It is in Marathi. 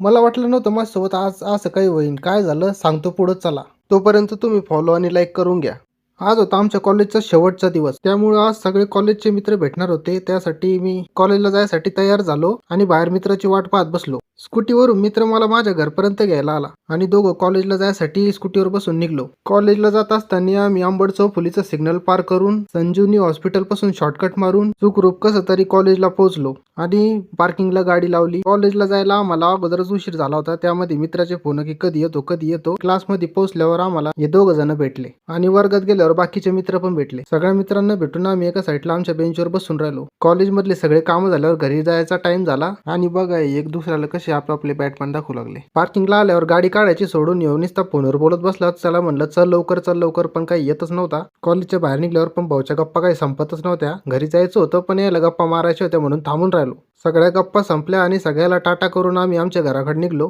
मला वाटलं नव्हतं माझ्यासोबत आज असं काही होईल. काय झालं सांगतो पुढं चला. तोपर्यंत तुम्ही फॉलो आणि लाईक करून घ्या. आज होता आमच्या कॉलेजचा शेवटचा दिवस. त्यामुळे आज सगळे कॉलेजचे मित्र भेटणार होते. त्यासाठी मी कॉलेजला जायसाठी तयार झालो आणि बाहेर मित्राची वाट पाहत बसलो. स्कूटीवरून मित्र मला माझ्या घरपर्यंत घ्यायला आला आणि दोघं कॉलेजला जायसाठी स्कूटीवर बसून निघलो. कॉलेजला जात असताना आम्ही आंबड चौफुलीचा सिग्नल पार करून संजीवनी हॉस्पिटल पासून शॉर्टकट मारून सुखरूप कसं तरी कॉलेजला पोहोचलो आणि पार्किंगला गाडी लावली. कॉलेजला जायला आम्हाला अगोदरच उशीर झाला होता. त्यामध्ये मित्राचे फोन की कधी येतो. क्लासमध्ये पोहोचल्यावर आम्हाला हे दोघं जण भेटले आणि वर्गात गेल्यावर बाकीचे मित्र पण भेटले. सगळ्या मित्रांना भेटून आम्ही एका साईडला आमच्या बेंचवर बसून राहिलो. कॉलेजमधले सगळे कामं झाल्यावर घरी जायचा टाइम झाला आणि बघा एक दुसऱ्याला कसे आपले बॅटमॅन दाखवू लागले. पार्किंगला आल्यावर गाडी काढायची सोडून येऊन नुसता फोनवर बोलत बसला. चला म्हणलं चल लवकर पण काही येतच नव्हता. कॉलेजच्या बाहेर निघल्यावर पण भाऊच्या गप्पा काही संपतच नव्हत्या. घरी जायचं होतं पण याला गप्पा मारायच्या होत्या म्हणून थांबून राहिलो. सगळ्या गप्पा संपल्या आणि सगळ्याला टाटा करून आम्ही आमच्या घराकडे निघलो.